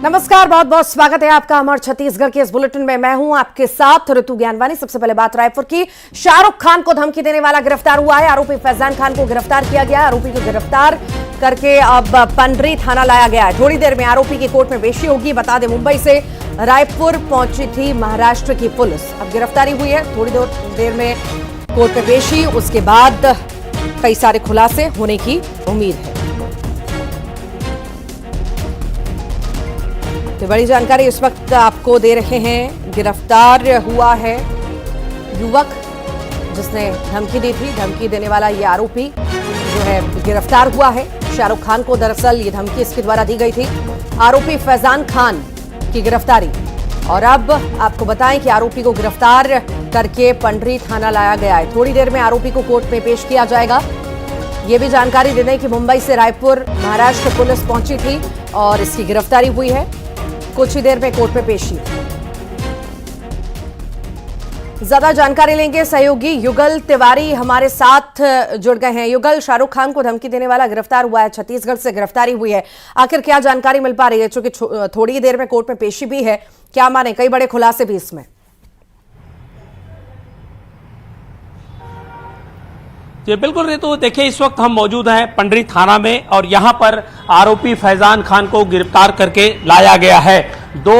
नमस्कार, बहुत बहुत स्वागत है आपका अमर छत्तीसगढ़ के इस बुलेटिन में। मैं हूं आपके साथ ऋतु ज्ञानवानी। सबसे पहले बात रायपुर की। शाहरुख खान को धमकी देने वाला गिरफ्तार हुआ है। आरोपी फैजान खान को गिरफ्तार किया गया। आरोपी को गिरफ्तार करके अब पंडरी थाना लाया गया है। थोड़ी देर में आरोपी की कोर्ट में पेशी होगी। बता दें, मुंबई से रायपुर पहुंची थी महाराष्ट्र की पुलिस। अब गिरफ्तारी हुई है। थोड़ी देर में कोर्ट में पेशी, उसके बाद कई सारे खुलासे होने की उम्मीद है। तो बड़ी जानकारी इस वक्त आपको दे रहे हैं। गिरफ्तार हुआ है युवक जिसने धमकी दी थी। धमकी देने वाला ये आरोपी जो है गिरफ्तार हुआ है। शाहरुख खान को दरअसल ये धमकी इसके द्वारा दी गई थी। आरोपी फैजान खान की गिरफ्तारी। और अब आपको बताएं कि आरोपी को गिरफ्तार करके पंडरी थाना लाया गया है। थोड़ी देर में आरोपी को कोर्ट में पेश किया जाएगा। ये भी जानकारी दे दें कि मुंबई से रायपुर महाराष्ट्र पुलिस पहुंची थी और इसकी गिरफ्तारी हुई है। कुछ ही देर में कोर्ट में पेशी। ज्यादा जानकारी लेंगे, सहयोगी युगल तिवारी हमारे साथ जुड़ गए हैं। युगल, शाहरुख खान को धमकी देने वाला गिरफ्तार हुआ है। छत्तीसगढ़ से गिरफ्तारी हुई है। आखिर क्या जानकारी मिल पा रही है, चूंकि थोड़ी ही देर में कोर्ट में पेशी भी है? क्या माने, कई बड़े खुलासे भी इसमें। जी बिल्कुल ऋतु, देखिए इस वक्त हम मौजूद हैं पंडरी थाना में और यहाँ पर आरोपी फैजान खान को गिरफ्तार करके लाया गया है। 2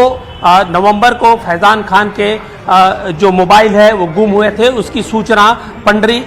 नवंबर को फैजान खान के जो मोबाइल है वो गुम हुए थे। उसकी सूचना पंडरी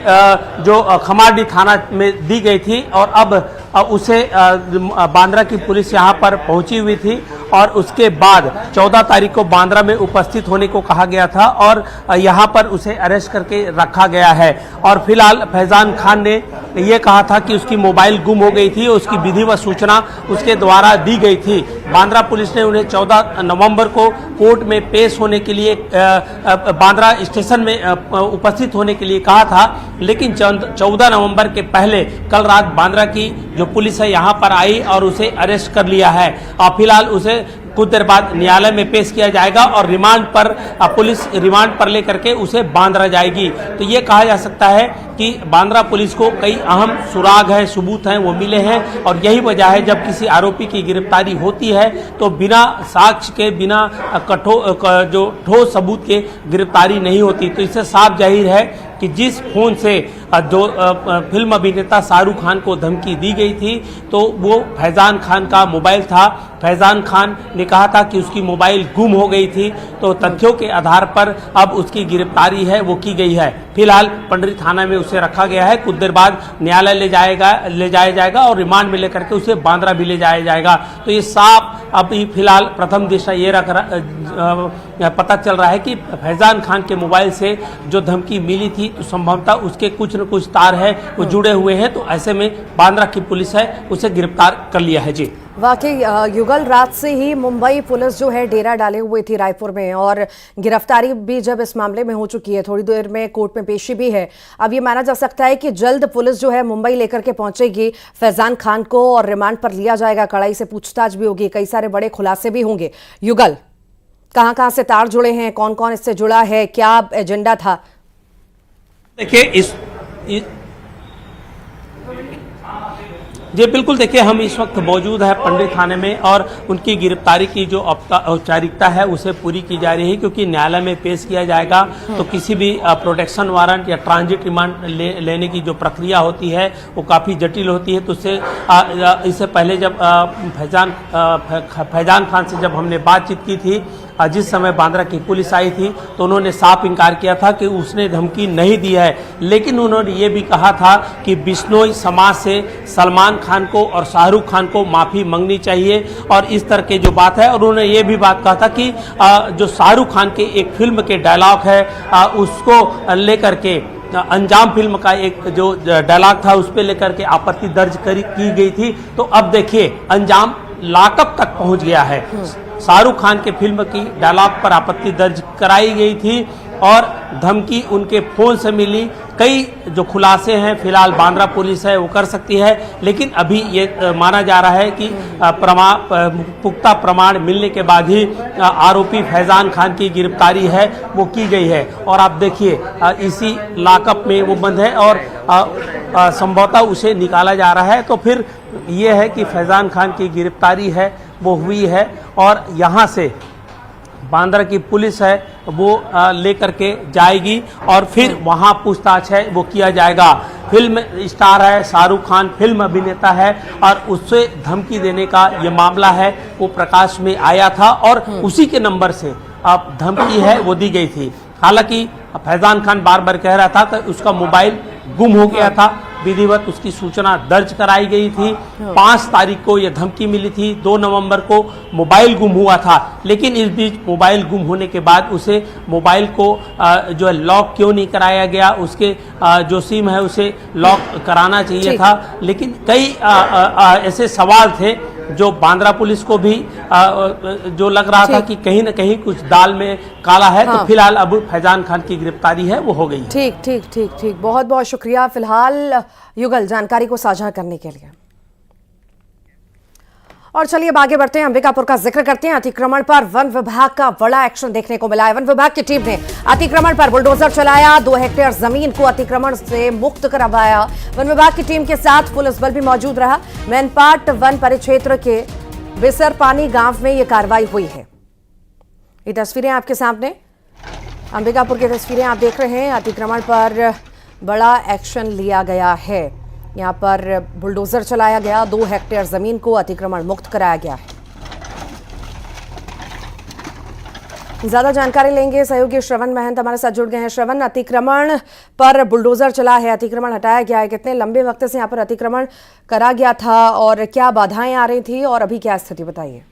जो खमारडी थाना में दी गई थी और अब उसे बांद्रा की पुलिस यहाँ पर पहुंची हुई थी और उसके बाद 14 तारीख को बांद्रा में उपस्थित होने को कहा गया था और यहाँ पर उसे अरेस्ट करके रखा गया है। और फिलहाल फैजान खान ने ये कहा था कि उसकी मोबाइल गुम हो गई थी। उसकी विधिवत सूचना उसके द्वारा दी गई थी। बांद्रा पुलिस ने उन्हें 14 नवंबर को कोर्ट में पेश होने के लिए बांद्रा स्टेशन में उपस्थित होने के लिए कहा था, लेकिन 14 नवंबर के पहले कल रात बांद्रा की जो पुलिस है यहाँ पर आई और उसे अरेस्ट कर लिया है। और फिलहाल उसे कुछ देर बाद न्यायालय में पेश किया जाएगा और रिमांड पर पुलिस रिमांड पर लेकर के उसे बांद्रा जाएगी। तो ये कहा जा सकता है कि बांद्रा पुलिस को कई अहम सुराग हैं, सबूत हैं, वो मिले हैं और यही वजह है जब किसी आरोपी की गिरफ्तारी होती है तो बिना साक्ष्य के, बिना जो ठोस सबूत के गिरफ्तारी नहीं होती। तो इससे साफ जाहिर है कि जिस फोन से जो फिल्म अभिनेता शाहरुख खान को धमकी दी गई थी तो वो फैजान खान का मोबाइल था। फैजान खान ने कहा था कि उसकी मोबाइल गुम हो गई थी। तो तथ्यों के आधार पर अब उसकी गिरफ्तारी है वो की गई है। फिलहाल पंडरी थाना में उसे रखा गया है। कुछ देर बाद न्यायालय ले जाया जाएगा और रिमांड में लेकर के उसे बांद्रा भी ले जाया जाएगा। तो ये साफ अभी फिलहाल प्रथम दृष्टया ये पता चल रहा है कि फैजान खान के मोबाइल से जो धमकी मिली थी तो संभवतः उसके कुछ न कुछ तार है वो जुड़े हुए हैं। तो ऐसे में बांद्रा की पुलिस है उसे गिरफ्तार कर लिया है। जी वाकई युगल, रात से ही मुंबई पुलिस जो है डेरा डाले हुए थी रायपुर में और गिरफ्तारी भी जब इस मामले में हो चुकी है, थोड़ी देर में कोर्ट में पेशी भी है। अब ये माना जा सकता है कि जल्द पुलिस जो है मुंबई लेकर के पहुंचेगी फैजान खान को और रिमांड पर लिया जाएगा। कड़ाई से पूछताछ भी होगी, कई सारे बड़े खुलासे भी होंगे। युगल, कहां से तार जुड़े हैं, कौन कौन इससे जुड़ा है, क्या एजेंडा था? देखिए जी बिल्कुल, देखिए हम इस वक्त मौजूद है पंडरी थाने में और उनकी गिरफ्तारी की जो औपचारिकता है उसे पूरी की जा रही है, क्योंकि न्यायालय में पेश किया जाएगा तो किसी भी प्रोटेक्शन वारंट या ट्रांजिट रिमांड लेने की जो प्रक्रिया होती है वो काफ़ी जटिल होती है। तो इससे पहले जब फैजान खान से जब हमने बातचीत की थी, जिस समय बांद्रा की पुलिस आई थी तो उन्होंने साफ इनकार किया था कि उसने धमकी नहीं दी है। लेकिन उन्होंने ये भी कहा था कि बिश्नोई समाज से सलमान खान को और शाहरुख खान को माफ़ी मांगनी चाहिए और इस तरह की जो बात है। और उन्होंने ये भी बात कहा था कि जो शाहरुख खान के एक फिल्म के डायलॉग है उसको लेकर के अंजाम फिल्म का एक जो डायलॉग था उस पर लेकर के आपत्ति दर्ज की गई थी। तो अब देखिए अंजाम लॉकअप तक पहुंच गया है। शाहरुख खान के फिल्म की डायलॉग पर आपत्ति दर्ज कराई गई थी और धमकी उनके फ़ोन से मिली। कई जो खुलासे हैं फिलहाल बांद्रा पुलिस है वो कर सकती है, लेकिन अभी ये माना जा रहा है कि पुख्ता प्रमाण मिलने के बाद ही आरोपी फैज़ान खान की गिरफ्तारी है वो की गई है। और आप देखिए इसी लॉकअप में वो बंद है और संभवतः उसे निकाला जा रहा है। तो फिर ये है कि फैज़ान खान की गिरफ्तारी है वो हुई है और यहाँ से बांद्रा की पुलिस है वो लेकर के जाएगी और फिर वहाँ पूछताछ है वो किया जाएगा। फिल्म स्टार है शाहरुख खान, फिल्म अभिनेता है और उससे धमकी देने का ये मामला है वो प्रकाश में आया था और उसी के नंबर से अब धमकी है वो दी गई थी। हालांकि फैज़ान खान बार बार कह रहा था कि उसका मोबाइल गुम हो गया था, विधिवत उसकी सूचना दर्ज कराई गई थी। 5 तारीख को यह धमकी मिली थी, 2 नवंबर को मोबाइल गुम हुआ था, लेकिन इस बीच मोबाइल गुम होने के बाद उसे मोबाइल को जो है लॉक क्यों नहीं कराया गया, उसके जो सिम है उसे लॉक कराना चाहिए था। लेकिन कई ऐसे सवाल थे जो बांद्रा पुलिस को भी जो लग रहा था कि कहीं ना कहीं कुछ दाल में काला है। तो फिलहाल अब फैज़ान खान की गिरफ्तारी है वो हो गई। ठीक ठीक ठीक ठीक, बहुत बहुत शुक्रिया फिलहाल युगल जानकारी को साझा करने के लिए। और चलिए अब आगे बढ़ते हैं, अंबिकापुर का जिक्र करते हैं। अतिक्रमण पर वन विभाग का बड़ा एक्शन देखने को मिला है। वन विभाग की टीम ने अतिक्रमण पर बुलडोजर चलाया, 2 हेक्टेयर जमीन को अतिक्रमण से मुक्त करवाया। वन विभाग की टीम के साथ पुलिस बल भी मौजूद रहा। मैनपाट वन परिक्षेत्र के बिसरपानी गांव में ये कार्रवाई हुई है। ये तस्वीरें आपके सामने, अंबिकापुर की तस्वीरें आप देख रहे हैं। अतिक्रमण पर बड़ा एक्शन लिया गया है। यहाँ पर बुलडोजर चलाया गया, 2 हेक्टेयर जमीन को अतिक्रमण मुक्त कराया गया है। ज्यादा जानकारी लेंगे, सहयोगी श्रवण महंत हमारे साथ जुड़ गए हैं। श्रवण, अतिक्रमण पर बुलडोजर चला है, अतिक्रमण हटाया गया है, कितने लंबे वक्त से यहाँ पर अतिक्रमण करा गया था और क्या बाधाएं आ रही थी और अभी क्या स्थिति बताइए?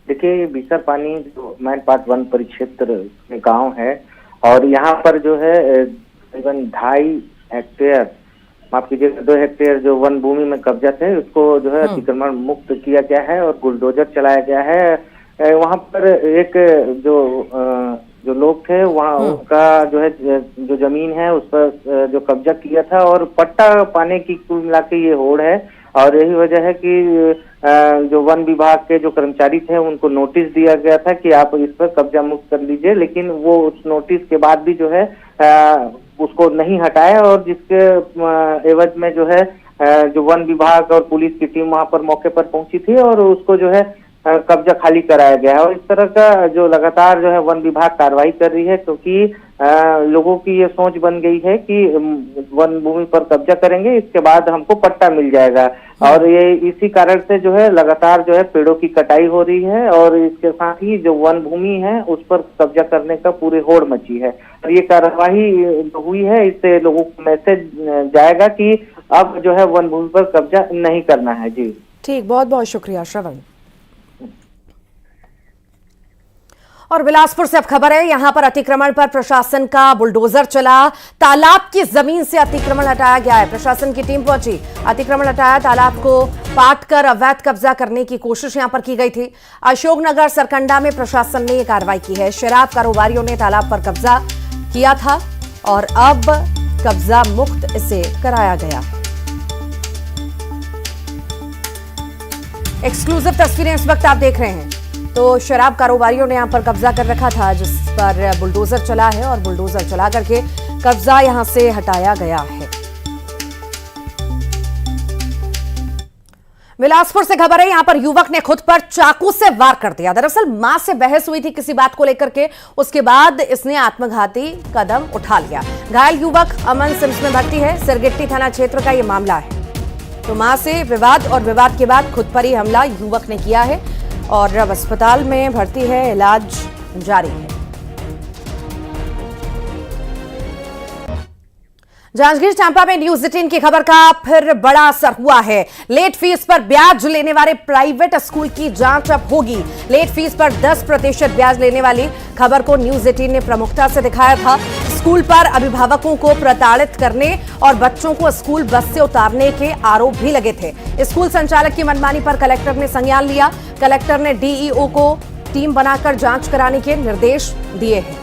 देखिए, बिसरपानी जो मैनपाट वन परिक्षेत्र में गाँव है और यहाँ पर जो है तकरीबन 2.5 हेक्टेयर, माफ कीजिएगा 2 हेक्टेयर जो वन भूमि में कब्जा थे उसको जो है अतिक्रमण मुक्त किया गया है और बुलडोजर चलाया गया है। वहाँ पर एक जो लोग थे वहाँ उनका जो है जो जमीन है उस पर जो कब्जा किया था और पट्टा पाने की कुल मिला के ये होड़ है। और यही वजह है कि जो वन विभाग के जो कर्मचारी थे उनको नोटिस दिया गया था कि आप इस पर कब्जा मुक्त कर लीजिए, लेकिन वो उस नोटिस के बाद भी जो है उसको नहीं हटाया और जिसके एवज में जो है जो वन विभाग और पुलिस की टीम वहां पर मौके पर पहुंची थी और उसको जो है कब्जा खाली कराया गया है। और इस तरह का जो लगातार जो है वन विभाग कार्रवाई कर रही है, क्योंकि लोगों की ये सोच बन गई है कि वन भूमि पर कब्जा करेंगे इसके बाद हमको पट्टा मिल जाएगा। और ये इसी कारण से जो है लगातार जो है पेड़ों की कटाई हो रही है और इसके साथ ही जो वन भूमि है उस पर कब्जा करने का पूरी होड़ मची है। और ये कार्यवाही जो हुई है इससे लोगों को मैसेज जाएगा कि अब जो है वन भूमि पर कब्जा नहीं करना है। जी ठीक, बहुत बहुत शुक्रिया श्रवण। और बिलासपुर से अब खबर है, यहां पर अतिक्रमण पर प्रशासन का बुलडोजर चला, तालाब की जमीन से अतिक्रमण हटाया गया है। प्रशासन की टीम पहुंची, अतिक्रमण हटाया, तालाब को पाट कर अवैध कब्जा करने की कोशिश यहां पर की गई थी। अशोकनगर सरकंडा में प्रशासन ने यह कार्रवाई की है। शराब कारोबारियों ने तालाब पर कब्जा किया था और अब कब्जा मुक्त इसे कराया गया है। एक्सक्लूसिव तस्वीरें इस वक्त आप देख रहे हैं। तो शराब कारोबारियों ने यहां पर कब्जा कर रखा था, जिस पर बुलडोजर चला है और बुलडोजर चला करके कब्जा यहां से हटाया गया है। बिलासपुर से खबर है, यहां पर युवक ने खुद पर चाकू से वार कर दिया। दरअसल मां से बहस हुई थी किसी बात को लेकर के, उसके बाद इसने आत्मघाती कदम उठा लिया। घायल युवक अमन सिम्स में भर्ती है। सिरगिट्टी थाना क्षेत्र का यह मामला है। तो मां से विवाद और विवाद के बाद खुद पर ही हमला युवक ने किया है और अब अस्पताल में भर्ती है, इलाज जारी है। जांजगीर चांपा में न्यूज 18 की खबर का फिर बड़ा असर हुआ है। लेट फीस पर ब्याज लेने वाले प्राइवेट स्कूल की जांच अब होगी। लेट फीस पर 10% ब्याज लेने वाली खबर को न्यूज 18 ने प्रमुखता से दिखाया था। स्कूल पर अभिभावकों को प्रताड़ित करने और बच्चों को स्कूल बस से उतारने के आरोप भी लगे थे। स्कूल संचालक की मनमानी पर कलेक्टर ने संज्ञान लिया। कलेक्टर ने डीईओ को टीम बनाकर जांच कराने के निर्देश दिए हैं।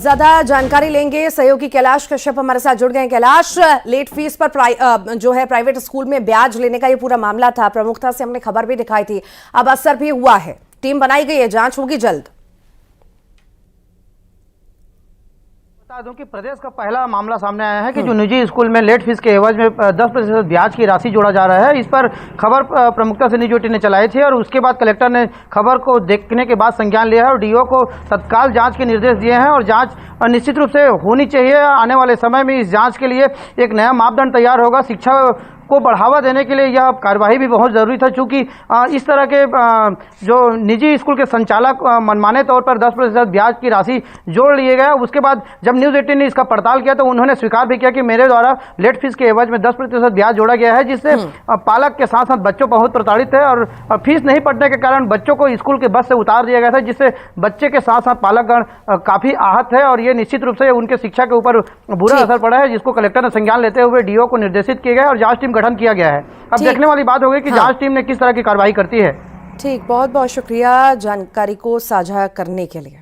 ज्यादा जानकारी लेंगे, सहयोगी कैलाश कश्यप हमारे साथ जुड़ गए। कैलाश, लेट फीस पर जो है प्राइवेट स्कूल में ब्याज लेने का ये पूरा मामला था, प्रमुखता से हमने खबर भी दिखाई थी, अब असर भी हुआ है, टीम बनाई गई है, जांच होगी जल्द। बता दूं कि प्रदेश का पहला मामला सामने आया है कि जो निजी स्कूल में लेट फीस के एवज में 10% ब्याज की राशि जोड़ा जा रहा है। इस पर खबर प्रमुखता से न्यूज 18 ने चलाई थी और उसके बाद कलेक्टर ने खबर को देखने के बाद संज्ञान लिया है और डीओ को तत्काल जांच के निर्देश दिए हैं और जांच निश्चित रूप से होनी चाहिए। आने वाले समय में इस जांच के लिए एक नया मापदंड तैयार होगा। शिक्षा को बढ़ावा देने के लिए यह कार्यवाही भी बहुत ज़रूरी था, चूँकि इस तरह के जो निजी स्कूल के संचालक मनमाने तौर पर 10% ब्याज की राशि जोड़ लिए गए। उसके बाद जब न्यूज़ 18 ने इसका पड़ताल किया तो उन्होंने स्वीकार भी किया कि मेरे द्वारा लेट फीस के एवज में 10% ब्याज जोड़ा गया है, जिससे पालक के साथ साथ बच्चों बहुत प्रताड़ित है और फीस नहीं पड़ने के कारण बच्चों को स्कूल के बस से उतार दिया गया था, जिससे बच्चे के साथ साथ पालकगण काफ़ी आहत है और ये निश्चित रूप से उनके शिक्षा के ऊपर बुरा असर पड़ा है, जिसको कलेक्टर ने संज्ञान लेते हुए डीओ को निर्देशित किया गया और जांच टीम गठन किया गया है। अब देखने वाली बात होगी कि जांच टीम ने किस तरह की कार्रवाई करती है। ठीक, बहुत बहुत शुक्रिया जानकारी को साझा करने के लिए।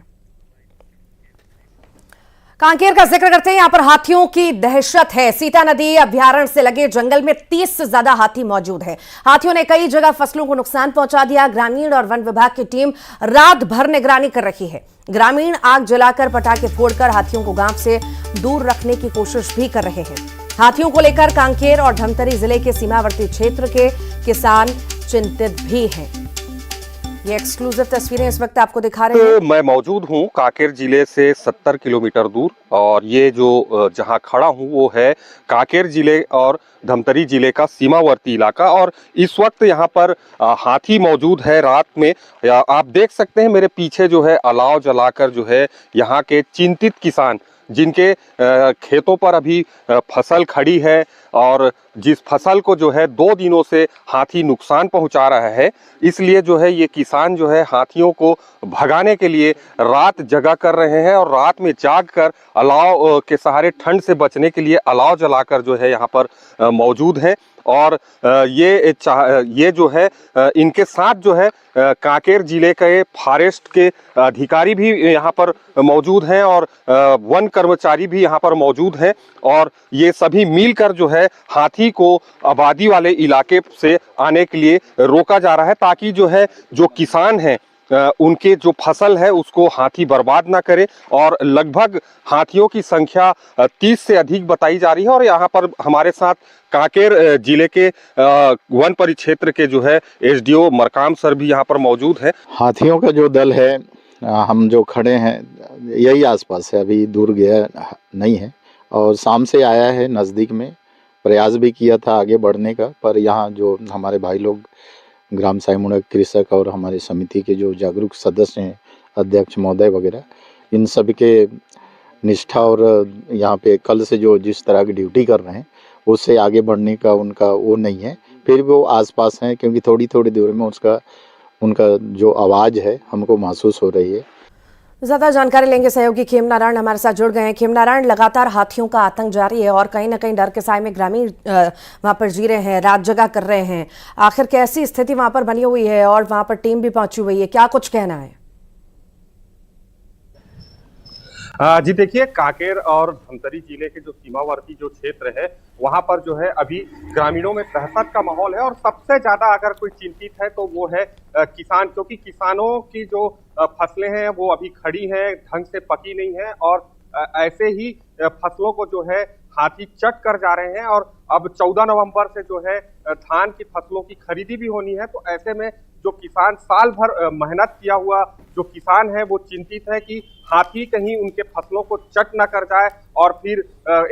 कांकेर का जिक्र करते हैं, यहां पर हाथियों की दहशत है। सीता नदी अभयारण्य से लगे जंगल में 30 से ज्यादा हाथी मौजूद है। हाथियों ने कई जगह फसलों को नुकसान पहुंचा दिया। ग्रामीण और वन विभाग की टीम रात भर निगरानी कर रही है। ग्रामीण आग जलाकर पटाखे फोड़कर हाथियों को गांव से दूर रखने की कोशिश भी कर रहे हैं। हाथियों को लेकर कांकेर और धमतरी जिले के सीमावर्ती क्षेत्र के किसान चिंतित भी हैं। ये एक्सक्लूसिव तस्वीरें इस वक्त आपको दिखा रहे हैं। मैं मौजूद हूँ कांकेर जिले से 70 किलोमीटर दूर और ये जो जहाँ खड़ा हूँ वो है कांकेर जिले और धमतरी जिले का सीमावर्ती इलाका और इस वक्त यहाँ पर हाथी मौजूद है। रात में आप देख सकते हैं मेरे पीछे जो है अलाव जलाकर जो है यहाँ के चिंतित किसान, जिनके खेतों पर अभी फसल खड़ी है और जिस फसल को जो है 2 दिनों से हाथी नुकसान पहुंचा रहा है, इसलिए जो है ये किसान जो है हाथियों को भगाने के लिए रात जगा कर रहे हैं और रात में जाग कर अलाव के सहारे ठंड से बचने के लिए अलाव जलाकर जो है यहाँ पर मौजूद हैं। और ये जो है इनके साथ जो है कांकेर जिले के फॉरेस्ट के अधिकारी भी यहाँ पर मौजूद हैं और वन कर्मचारी भी यहाँ पर मौजूद हैं और ये सभी मिलकर जो है हाथी को आबादी वाले इलाके से आने के लिए रोका जा रहा है, ताकि जो है जो किसान हैं उनके जो फसल है उसको हाथी बर्बाद ना करे। और लगभग हाथियों की संख्या 30 से अधिक बताई जा रही है। और यहाँ पर हमारे साथ कांकेर जिले के वन परिक्षेत्र के जो है एसडीओ मरकाम सर भी यहाँ पर मौजूद है। हाथियों का जो दल है, हम जो खड़े हैं यही आसपास है, अभी दूर गया नहीं है और शाम से आया है नज़दीक में। प्रयास भी किया था आगे बढ़ने का, पर यहाँ जो हमारे भाई लोग ग्राम साइमुड़ा कृषक और हमारे समिति के जो जागरूक सदस्य हैं, अध्यक्ष महोदय वगैरह, इन सब के निष्ठा और यहाँ पे कल से जो जिस तरह की ड्यूटी कर रहे हैं उससे आगे बढ़ने का उनका वो नहीं है। फिर भी वो आसपास हैं, क्योंकि थोड़ी थोड़ी दूर में उनका जो आवाज़ है हमको महसूस हो रही है। ज्यादा जानकारी लेंगे, सहयोगी खेमनारायण हमारे साथ जुड़ गए हैं। खेमनारायण, लगातार हाथियों का आतंक जारी है और कहीं ना कहीं डर के साए में ग्रामीण वहां पर जी रहे हैं, रात जगा कर रहे हैं। आखिर कैसी स्थिति वहां पर बनी हुई है और वहां पर टीम भी पहुंची हुई है, क्या कुछ कहना है? जी देखिए, कांकेर और धमतरी जिले के जो सीमावर्ती जो क्षेत्र है वहां पर जो है अभी ग्रामीणों में दहशत का माहौल है और सबसे ज्यादा अगर कोई चिंतित है तो वो है किसान, क्योंकि किसानों की जो फसलें हैं वो अभी खड़ी हैं, ढंग से पकी नहीं है और ऐसे ही फसलों को जो है हाथी चट कर जा रहे हैं। और अब 14 नवंबर से जो है धान की फसलों की खरीदी भी होनी है, तो ऐसे में जो किसान साल भर मेहनत किया हुआ जो किसान है वो चिंतित है कि हाथी कहीं उनके फसलों को चट न कर जाए और फिर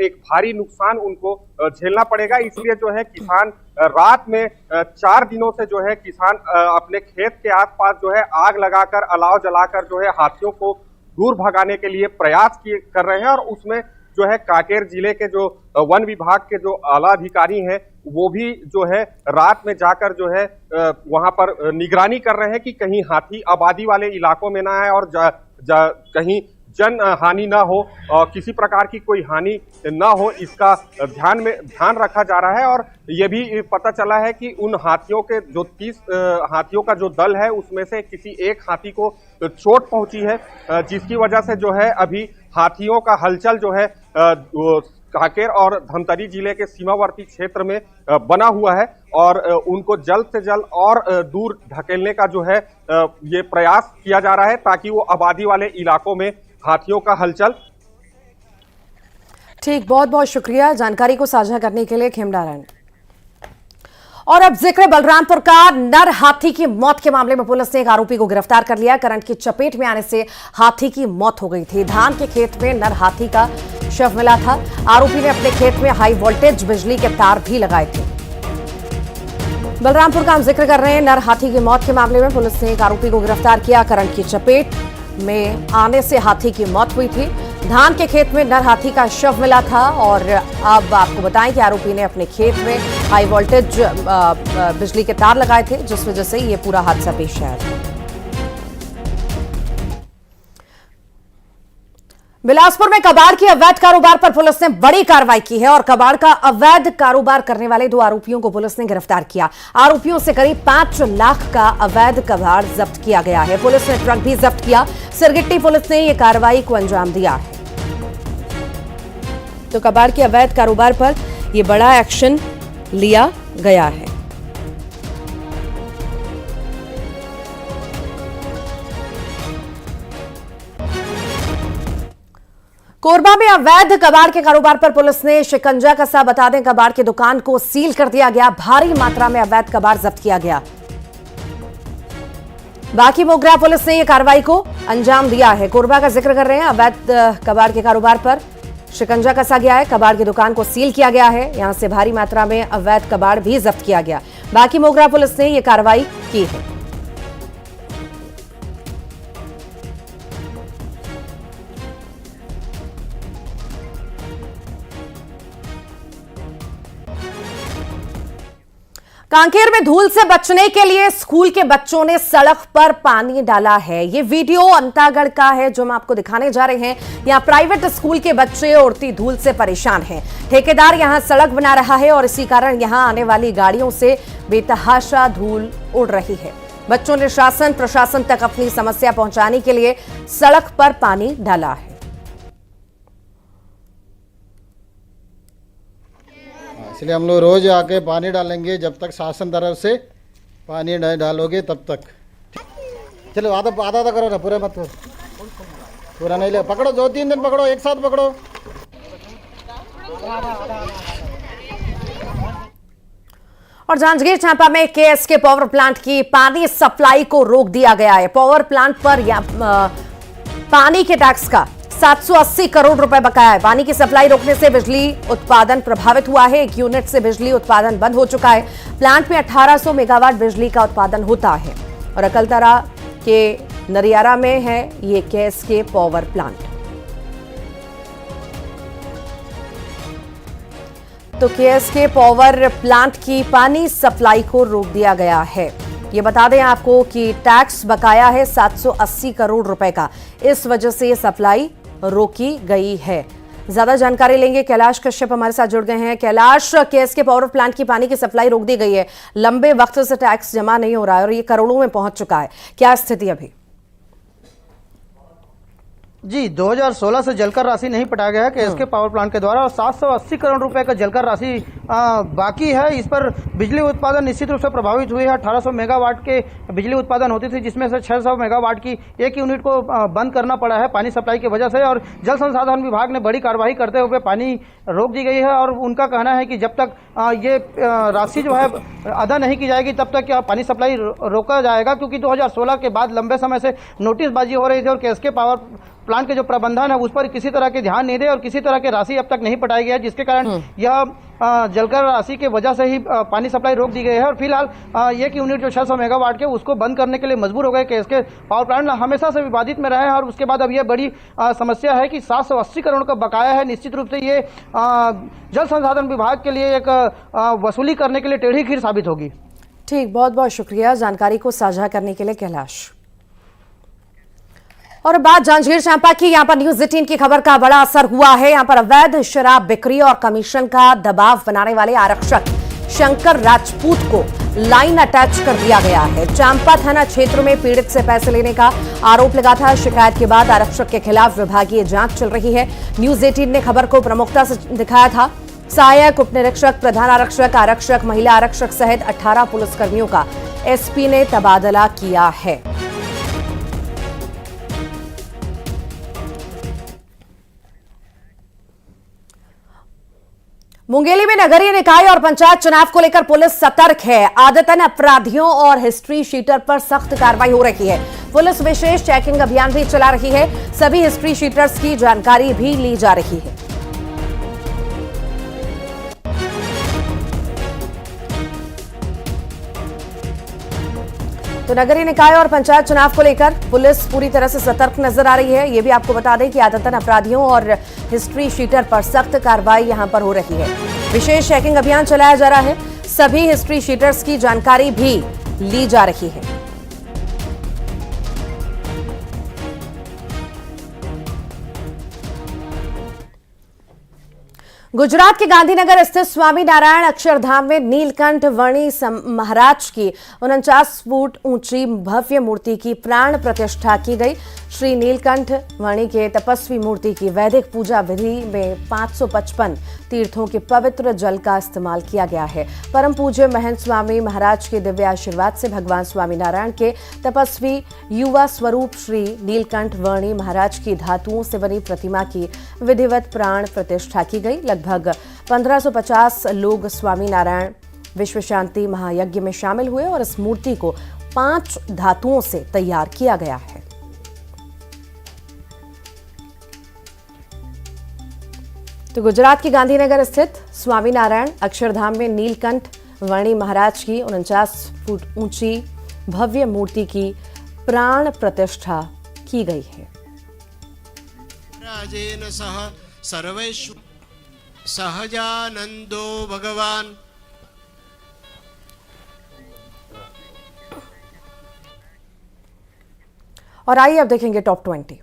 एक भारी नुकसान उनको झेलना पड़ेगा। इसलिए जो है किसान रात में 4 दिनों से जो है किसान अपने खेत के आसपास जो है आग लगाकर अलाव जलाकर जो है हाथियों को दूर भगाने के लिए प्रयास कर रहे हैं। और उसमें जो है कांकेर जिले के जो वन विभाग के जो आला अधिकारी हैं वो भी जो है रात में जाकर जो है वहां पर निगरानी कर रहे हैं कि कहीं हाथी आबादी वाले इलाकों में ना आए और कहीं जन हानि ना हो, किसी प्रकार की कोई हानि ना हो, इसका ध्यान रखा जा रहा है। और ये भी पता चला है कि उन हाथियों के जो 30 हाथियों का जो दल है उसमें से किसी एक हाथी को चोट पहुंची है, जिसकी वजह से जो है अभी हाथियों का हलचल जो है कांकेर और धमतरी जिले के सीमावर्ती क्षेत्र में बना हुआ है और उनको जल्द से जल्द और दूर ढकेलने का जो है ये प्रयास किया जा रहा है ताकि वो आबादी वाले इलाकों में हाथियों का हलचल। ठीक, बहुत बहुत शुक्रिया जानकारी को साझा करने के लिए खेमनारायण। और अब जिक्र बलरामपुर का। नर हाथी की मौत के मामले में पुलिस ने एक आरोपी को गिरफ्तार कर लिया। करंट की चपेट में आने से हाथी की मौत हो गई थी। धान के खेत में नर हाथी का शव मिला था। आरोपी ने अपने खेत में हाई वोल्टेज बिजली के तार भी लगाए थे। बलरामपुर का हम जिक्र कर रहे हैं। नर हाथी की मौत के मामले में पुलिस ने एक आरोपी को गिरफ्तार किया। करंट की चपेट में आने से हाथी की मौत हुई थी। धान के खेत में नर हाथी का शव मिला था और अब आपको बताएं कि आरोपी ने अपने खेत में हाई वोल्टेज बिजली के तार लगाए थे, जिस वजह से ये पूरा हादसा पेश आया था। बिलासपुर में कबाड़ के अवैध कारोबार पर पुलिस ने बड़ी कार्रवाई की है और कबाड़ का अवैध कारोबार करने वाले 2 आरोपियों को पुलिस ने गिरफ्तार किया। आरोपियों से करीब 5 लाख का अवैध कबाड़ जब्त किया गया है। पुलिस ने ट्रक भी जब्त किया। सिरगिट्टी पुलिस ने यह कार्रवाई को अंजाम दिया है। तो कबाड़ के अवैध कारोबार पर यह बड़ा एक्शन लिया गया है। कोरबा में अवैध कबाड़ के कारोबार पर पुलिस ने शिकंजा कसा। बता दें, कबाड़ की दुकान को सील कर दिया गया। भारी मात्रा में अवैध कबाड़ जब्त किया गया। बाकी मोगरा पुलिस ने यह कार्रवाई को अंजाम दिया है। कोरबा का जिक्र कर रहे हैं। अवैध कबाड़ के कारोबार पर शिकंजा कसा गया है। कबाड़ की दुकान को सील किया गया है। यहां से भारी मात्रा में अवैध कबाड़ भी जब्त किया गया। बाकी मोगरा पुलिस ने यह कार्रवाई की है। कांकेर में धूल से बचने के लिए स्कूल के बच्चों ने सड़क पर पानी डाला है। ये वीडियो अंतागढ़ का है जो हम आपको दिखाने जा रहे हैं। यहाँ प्राइवेट स्कूल के बच्चे उड़ती धूल से परेशान हैं। ठेकेदार यहाँ सड़क बना रहा है और इसी कारण यहाँ आने वाली गाड़ियों से बेतहाशा धूल उड़ रही है। बच्चों ने शासन प्रशासन तक अपनी समस्या पहुंचाने के लिए सड़क पर पानी डाला है। इसलिए हम लोग रोज आके पानी डालेंगे। जब तक शासन तरफ से पानी नहीं डालोगे तब तक। चलो आधा आधा करो ना, पूरा मत करो। पूरा नहीं ले, पकड़ो 2-3 दिन पकड़ो, एक साथ पकड़ो। और जांजगीर चांपा में केएसके पावर प्लांट की पानी सप्लाई को रोक दिया गया है। पावर प्लांट पर पानी के टैक्स का 780 करोड़ रुपए बकाया है। पानी की सप्लाई रोकने से बिजली उत्पादन प्रभावित हुआ है। 1 यूनिट से बिजली उत्पादन बंद हो चुका है। प्लांट में 1800 मेगावाट बिजली का उत्पादन होता है और अकलतरा के नरियारा में है ये केएसके पावर प्लांट। तो केएसके पावर प्लांट की पानी सप्लाई को रोक दिया गया है। ये बता दें आपको कि टैक्स बकाया है 780 करोड़ रुपए का। इस वजह से ये सप्लाई रोकी गई है। ज्यादा जानकारी लेंगे। कैलाश कश्यप हमारे साथ जुड़ गए हैं। कैलाश, केएसके पावर प्लांट की पानी की सप्लाई रोक दी गई है। लंबे वक्त से टैक्स जमा नहीं हो रहा है और ये करोड़ों में पहुंच चुका है। क्या स्थिति अभी? जी, 2016 से जलकर राशि नहीं पटाया गया है केएसके पावर प्लांट के द्वारा और 780 करोड़ रुपए का जलकर राशि बाकी है। इस पर बिजली उत्पादन निश्चित रूप से प्रभावित हुई है। 1800 मेगावाट के बिजली उत्पादन होती थी, जिसमें से 600 मेगावाट की एक यूनिट को बंद करना पड़ा है पानी सप्लाई की वजह से। और जल संसाधन विभाग ने बड़ी कार्रवाई करते हुए पानी रोक दी गई है और उनका कहना है कि जब तक ये राशि जो है अदा नहीं की जाएगी तब तक पानी सप्लाई रोका जाएगा, क्योंकि 2016 के बाद लंबे समय से नोटिसबाजी हो रही थी और केएसके पावर प्लांट के जो प्रबंधन है उस पर किसी तरह के ध्यान नहीं दे और किसी तरह की राशि अब तक नहीं पटाई गई है, जिसके कारण यह जलकर राशि की वजह से ही पानी सप्लाई रोक दी गई है। और फिलहाल एक यूनिट जो 600 मेगावाट के उसको बंद करने के लिए मजबूर हो गए। केएसके पावर प्लांट हमेशा से विवादित में रहे हैं और उसके बाद अब यह बड़ी समस्या है कि 780 करोड़ का बकाया है। निश्चित रूप से ये जल संसाधन विभाग के लिए एक वसूली करने के लिए टेढ़ी खीर साबित होगी। ठीक, बहुत बहुत शुक्रिया जानकारी को साझा करने के लिए कैलाश। और बात जांजगीर चांपा की। यहां पर न्यूज 18 की खबर का बड़ा असर हुआ है। यहां पर अवैध शराब बिक्री और कमीशन का दबाव बनाने वाले आरक्षक शंकर राजपूत को लाइन अटैच कर दिया गया है। चांपा थाना क्षेत्र में पीड़ित से पैसे लेने का आरोप लगा था। शिकायत के बाद आरक्षक के खिलाफ विभागीय जांच चल रही है। न्यूज 18 ने खबर को प्रमुखता से दिखाया था। सहायक उप निरीक्षक, प्रधान आरक्षक, आरक्षक, महिला आरक्षक सहित 18 पुलिसकर्मियों का एसपी ने तबादला किया है। मुंगेली में नगरीय निकाय और पंचायत चुनाव को लेकर पुलिस सतर्क है। आदतन अपराधियों और हिस्ट्री शीटर पर सख्त कार्रवाई हो रही है। पुलिस विशेष चेकिंग अभियान भी चला रही है। सभी हिस्ट्री शीटर्स की जानकारी भी ली जा रही है। तो नगरीय निकाय और पंचायत चुनाव को लेकर पुलिस पूरी तरह से सतर्क नजर आ रही है। ये भी आपको बता दें कि आदतन अपराधियों और हिस्ट्री शीटर पर सख्त कार्रवाई यहां पर हो रही है। विशेष चेकिंग अभियान चलाया जा रहा है। सभी हिस्ट्री शीटर्स की जानकारी भी ली जा रही है। गुजरात के गांधीनगर स्थित स्वामीनारायण अक्षरधाम में नीलकंठ वर्णी महाराज की 49 फुट ऊंची भव्य मूर्ति की प्राण प्रतिष्ठा की गई। श्री नीलकंठ वर्णी के तपस्वी मूर्ति की वैदिक पूजा विधि में 555 तीर्थों के पवित्र जल का इस्तेमाल किया गया है। परम पूज्य महंत स्वामी महाराज के दिव्य आशीर्वाद से भगवान स्वामीनारायण के तपस्वी युवा स्वरूप श्री नीलकंठ वर्णी महाराज की धातुओं से बनी प्रतिमा की विधिवत प्राण प्रतिष्ठा की गई। लगभग 1550 लोग स्वामीनारायण विश्व शांति महायज्ञ में शामिल हुए और इस मूर्ति को 5 धातुओं से तैयार किया गया है। तो गुजरात के गांधीनगर स्थित स्वामीनारायण अक्षरधाम में नीलकंठ वर्णी महाराज की 49 फुट ऊंची भव्य मूर्ति की प्राण प्रतिष्ठा की गई है। राजेन सह सर्वेषु सहजानंदो भगवान। और आइए अब देखेंगे टॉप 20।